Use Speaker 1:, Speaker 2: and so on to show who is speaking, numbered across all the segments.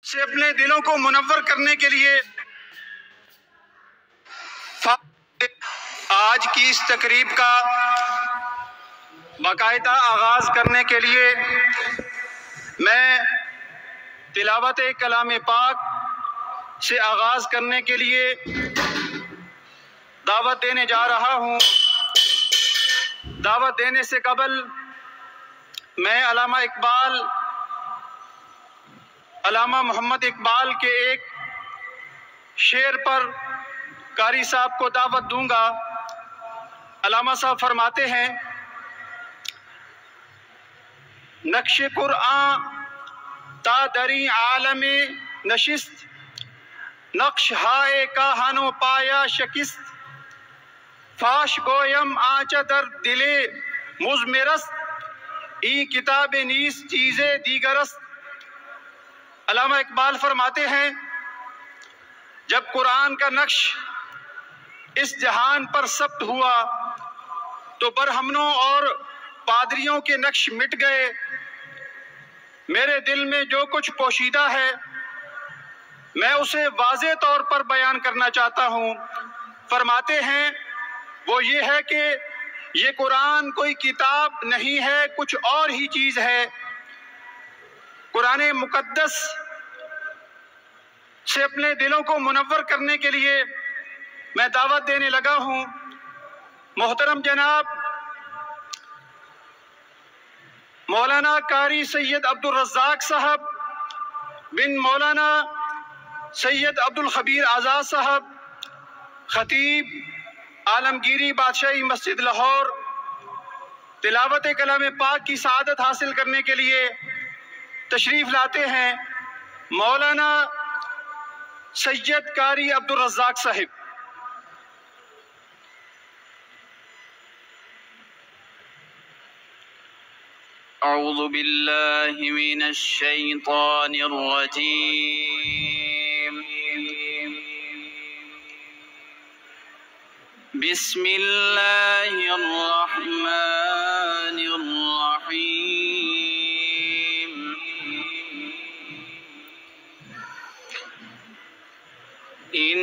Speaker 1: سے اپنے دلوں کو منور کرنے کے لیے آج کی اس تقریب کا باقاعدہ آغاز کرنے کے لیے میں تلاوت کلام پاک سے آغاز کرنے کے لیے دعوت دینے جا رہا ہوں۔ دعوت دینے سے قبل میں علامہ محمد اقبال کے ایک شعر پر قاری صاحب کو دعوت دوں گا۔ علامہ صاحب فرماتے ہیں: نقش قرآن تا دری عالم نشست، نقش ہائے کاہن و پایا شکست، فاش گویم آنچ در دل مضمرست، ای کتاب نیست چیز دیگرست۔ علامہ اقبال فرماتے ہیں جب قرآن کا نقش اس جہان پر ثبت ہوا تو برہمنوں اور پادریوں کے نقش مٹ گئے۔ میرے دل میں جو کچھ پوشیدہ ہے میں اسے واضح طور پر بیان کرنا چاہتا ہوں۔ فرماتے ہیں وہ یہ ہے کہ یہ قرآن کوئی کتاب نہیں ہے، کچھ اور ہی چیز ہے۔ قرآن مقدس سے اپنے دلوں کو منور کرنے کے لیے میں دعوت دینے لگا ہوں۔ محترم جناب مولانا قاری سید عبدالرزاق صاحب بن مولانا سید عبدالخبیر آزاد صاحب، خطیب عالمگیری بادشاہی مسجد لاہور، تلاوت کلام پاک کی سعادت حاصل کرنے کے لیے تشریف لاتے ہیں۔ مولانا سید قاری عبدالرزاق صاحب۔
Speaker 2: اعوذ باللہ من الشیطان الرجیم، بسم اللہ الرحمن الرحیم۔ ان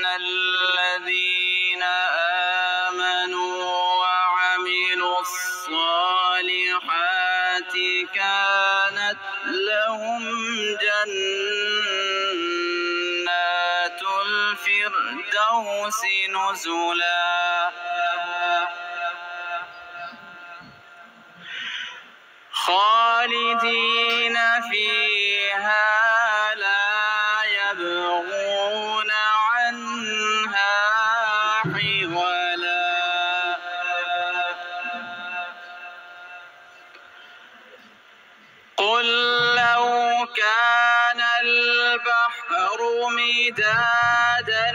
Speaker 2: الذین آمنوا وعملوا الصالحات كانت لهم جنات الفردوس نزلا خالدين فيها لا يبغون عنها حولا۔ قل لو كان البحر مدادا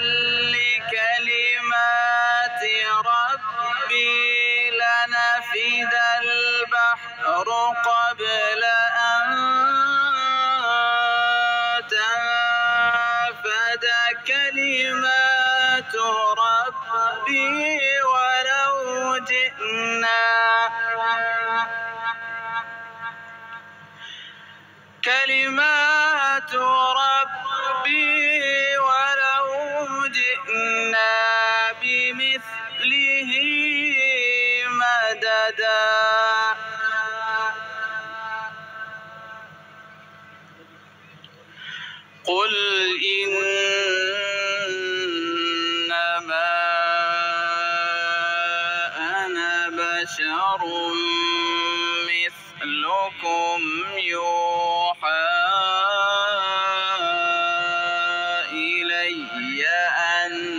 Speaker 2: لكلمات ربي لنفد البحر قبل أن تنفد كلمات ربي ولو جئنا كلمات ربي ولو جئنا بمثله مددا۔ قل إنما أنا بشر مثلكم يوحى إلي أنما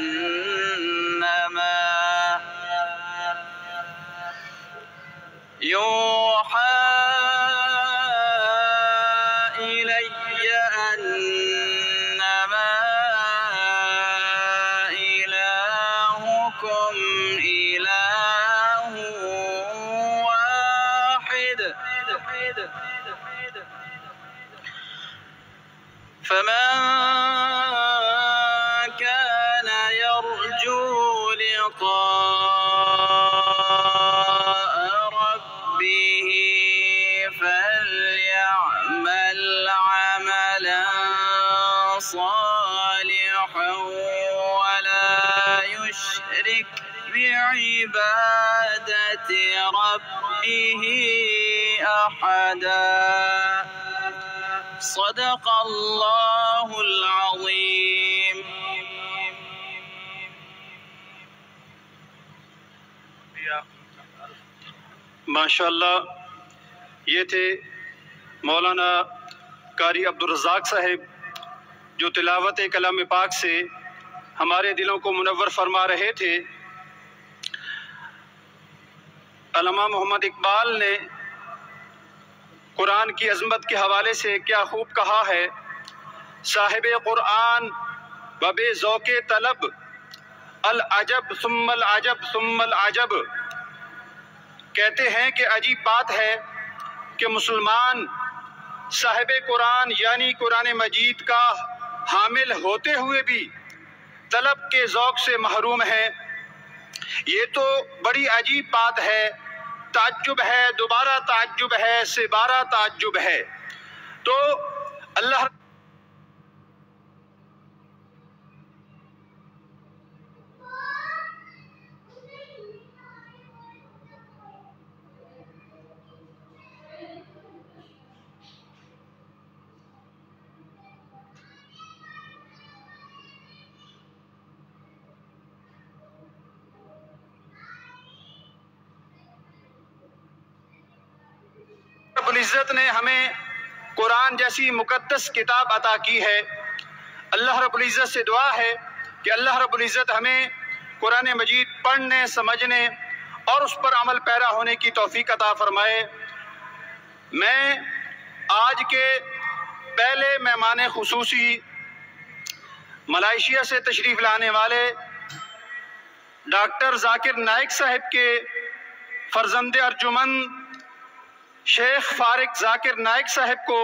Speaker 2: إلهكم إله واحد، فمن كان يرجو لقاء ربه فليعمل صالحا ولا يشرك بعبادة ربه أحدا. صدق الله العظيم.
Speaker 1: ماشاءاللہ، یہ تھے مولانا قاری عبدالرزاق صاحب جو تلاوت کلام پاک سے ہمارے دلوں کو منور فرما رہے تھے۔ علامہ محمد اقبال نے قرآن کی عظمت کے حوالے سے کیا خوب کہا ہے، صاحب قرآن ببے ذوق طلب العجب ثم العجب ثم العجب، کہتے ہیں کہ عجیب بات ہے کہ مسلمان صاحب قرآن یعنی قرآن مجید کا حامل ہوتے ہوئے بھی طلب کے ذوق سے محروم ہیں۔ یہ تو بڑی عجیب بات ہے، تعجب ہے، دوبارہ تعجب ہے، سے بارہ تعجب ہے۔ تو اللہ رب العزت نے ہمیں قرآن جیسی مقدس کتاب عطا کی ہے۔ اللہ رب العزت سے دعا ہے کہ اللہ رب العزت ہمیں قرآن مجید پڑھنے، سمجھنے اور اس پر عمل پیرا ہونے کی توفیق عطا فرمائے۔ میں آج کے پہلے مہمان خصوصی ملائیشیا سے تشریف لانے والے ڈاکٹر ذاکر نائک صاحب کے فرزند ارجمند شیخ فارق ذاکر نائک صاحب کو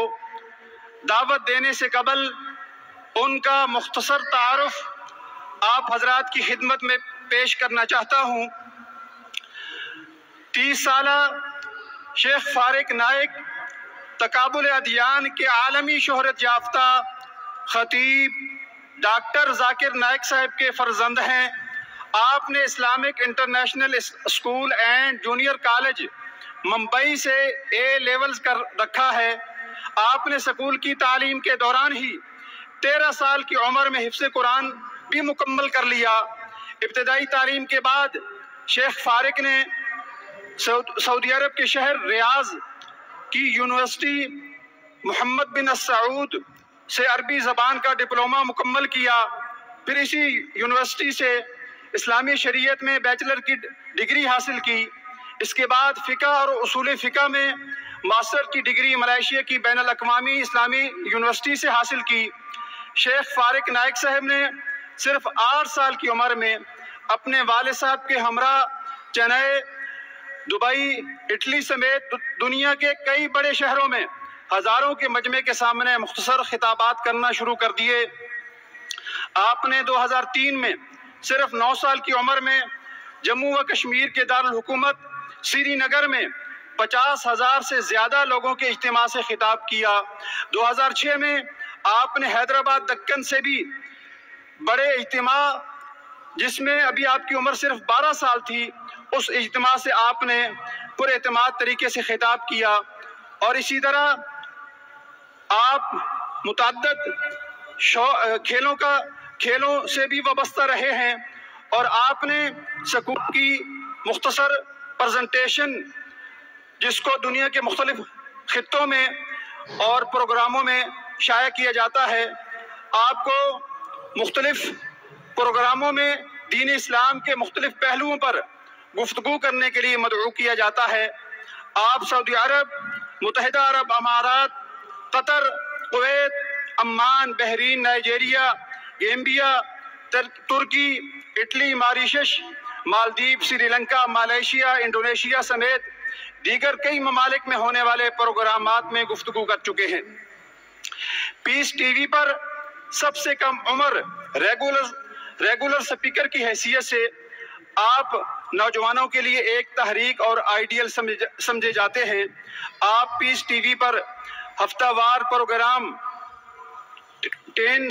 Speaker 1: دعوت دینے سے قبل ان کا مختصر تعارف آپ حضرات کی خدمت میں پیش کرنا چاہتا ہوں۔ 30 سالہ شیخ فارق نائک تقابل ادیان کے عالمی شہرت یافتہ خطیب ڈاکٹر ذاکر نائک صاحب کے فرزند ہیں۔ آپ نے Islamic international school and junior college Mumbai سے اے لیولز کر رکھا ہے۔ آپ نے سکول کی تعلیم کے دوران ہی 13 سال کی عمر میں حفظ قرآن بھی مکمل کر لیا۔ ابتدائی تعلیم کے بعد شیخ فارق نے سعودی عرب کے شہر ریاض کی یونیورسٹی محمد بن سعود سے عربی زبان کا ڈپلومہ مکمل کیا۔ پھر اسی یونیورسٹی سے اسلامی شریعت میں بیچلر کی ڈگری حاصل کی۔ اس کے بعد فقہ اور اصول فقہ میں ماسٹر کی ڈگری ملائیشیا کی بین الاقوامی اسلامی یونیورسٹی سے حاصل کی۔ شیخ فارق نائک صاحب نے صرف 8 سال کی عمر میں اپنے والد صاحب کے ہمراہ چنئی، دبئی، اٹلی سمیت دنیا کے کئی بڑے شہروں میں ہزاروں کے مجمع کے سامنے مختصر خطابات کرنا شروع کر دیے۔ آپ نے 2003 میں صرف 9 سال کی عمر میں جموں و کشمیر کے دارالحکومت سری نگر میں 50,000 سے زیادہ لوگوں کے اجتماع سے خطاب کیا۔ 2006 میں آپ نے حیدرآباد دکن سے بھی بڑے اجتماع، جس میں ابھی آپ کی عمر صرف 12 سال تھی، اس اجتماع سے آپ نے پر اعتماد طریقے سے خطاب کیا۔ اور اسی طرح آپ متعدد کھیلوں سے بھی وابستہ رہے ہیں، اور آپ نے سکول کی مختصر پریزنٹیشن، جس کو دنیا کے مختلف خطوں میں اور پروگراموں میں شائع کیا جاتا ہے، آپ کو مختلف پروگراموں میں دین اسلام کے مختلف پہلوؤں پر گفتگو کرنے کے لیے مدعو کیا جاتا ہے۔ آپ سعودی عرب، متحدہ عرب امارات، Qatar, Kuwait, Oman, Bahrain, Nigeria, Gambia, Turkey, Italy, Mauritius, Maldives, Sri Lanka, Malaysia, Indonesia سمیت دیگر کئی ممالک میں ہونے والے پروگرامات میں گفتگو کر چکے ہیں۔ پیس ٹی وی پر سب سے کم عمر ریگولر سپیکر کی حیثیت سے آپ نوجوانوں کے لیے ایک تحریک اور آئیڈیل سمجھے جاتے ہیں۔ آپ پیس ٹی وی پر ہفتہ وار programme 10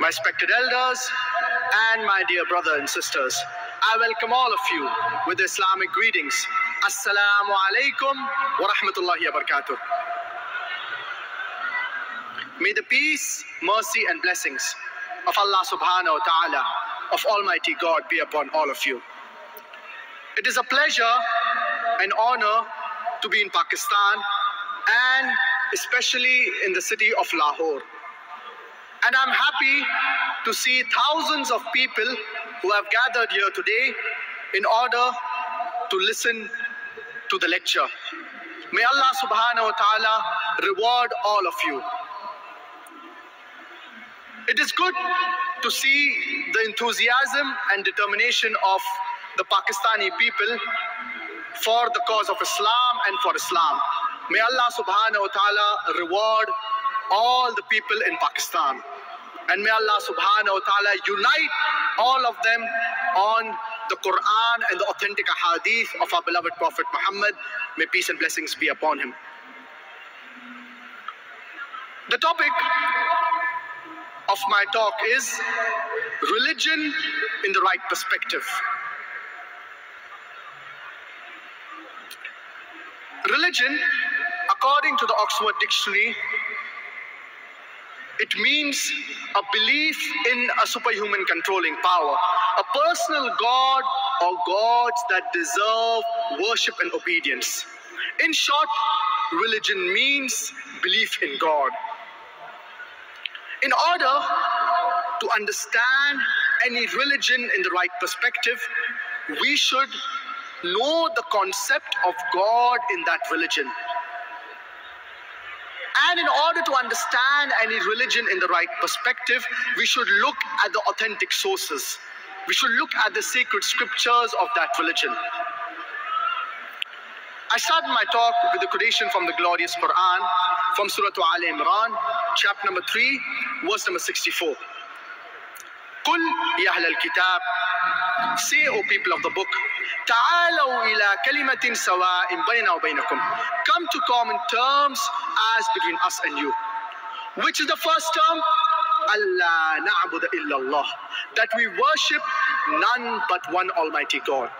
Speaker 3: My respected elders and my dear brothers and sisters, I welcome all of you with Islamic greetings. Assalamu alaikum wa rahmatullahi wa barakatuh. May the peace, mercy and blessings of Allah subhanahu wa ta'ala, of Almighty God, be upon all of you. It is a pleasure and honor to be in Pakistan and especially in the city of Lahore. And I'm happy to see thousands of people who have gathered here today in order to listen to the lecture. May Allah subhanahu wa ta'ala reward all of you. It is good to see the enthusiasm and determination of the Pakistani people for the cause of Islam and for Islam. May Allah subhanahu wa ta'ala reward all the people in Pakistan. And may Allah subhanahu wa ta'ala unite all of them on the Quran and the authentic hadith of our beloved Prophet Muhammad. May peace and blessings be upon him. The topic of my talk is religion in the right perspective. Religion, according to the Oxford Dictionary, It means a belief in a superhuman controlling power, a personal God or gods that deserve worship and obedience. In short, religion means belief in God. In order to understand any religion in the right perspective, we should know the concept of God in that religion. And in order to understand any religion in the right perspective, we should look at the authentic sources. We should look at the sacred scriptures of that religion. I started my talk with a quotation from the glorious Quran, from Surah Al Imran, chapter number 3, verse number 64. قُلْ يَا أَهْلَ الْكِتَابِ, say, O people of the book, تَعَالَوْا إِلَى كَلِمَةٍ سَوَاءٍ بَيْنَنَا وَبَيْنَكُمْ, come to common terms as between us and you. Which is the first term? أَلَّا نَعْبُدَ إِلَّا اللَّهِ, that we worship none but one Almighty God.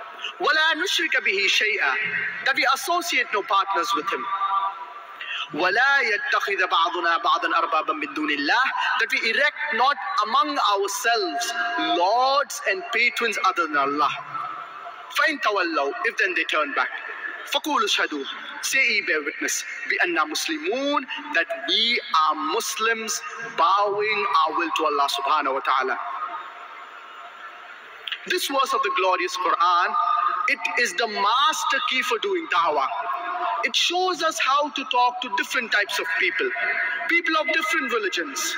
Speaker 3: وَلَا نُشْرِكَ بِهِ شَيْئًا, that we associate no partners with Him. وَلَا يَتَّخِذَ بَعْضُنَا بَعْضًا أَرْبَابًا مِّن دُونِ اللَّهِ, that we erect not among ourselves lords and patrons other than Allah. فَإِن تَوَلَّوْا, if then they turn back, فَقُولُوا اشْهَدُوا, say ye bear witness, بِأَنَّا مُسْلِمُونَ, that we are Muslims bowing our will to Allah subhanahu wa ta'ala. This verse of the glorious Quran, it is the master key for doing da'wah. It shows us how to talk to different types of people, people of different religions.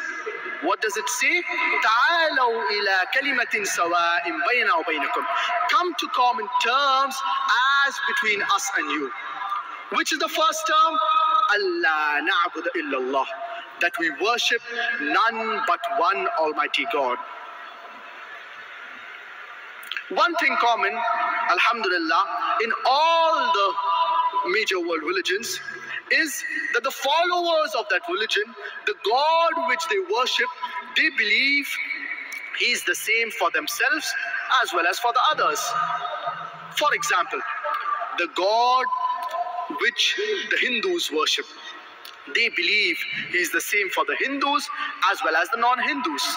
Speaker 3: What does it say? تعالوا إلى كلمة سواء بيننا وبينكم, come to common terms as between us and you. Which is the first term? ألا نعبد إلا الله, that we worship none but one Almighty God. One thing common, alhamdulillah, in all the major world religions is that the followers of that religion, the God which they worship, they believe He is the same for themselves as well as for the others. For example, the God which the Hindus worship, they believe He is the same for the Hindus as well as the non-Hindus.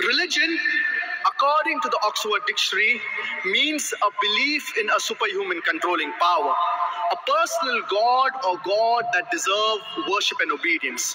Speaker 3: Religion, according to the Oxford Dictionary, means a belief in a superhuman controlling power, a personal God or God that deserve worship and obedience.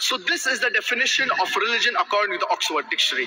Speaker 3: So this is the definition of religion according to the Oxford Dictionary.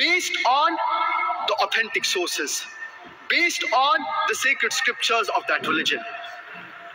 Speaker 3: based on the authentic sources, based on the sacred scriptures of that religion.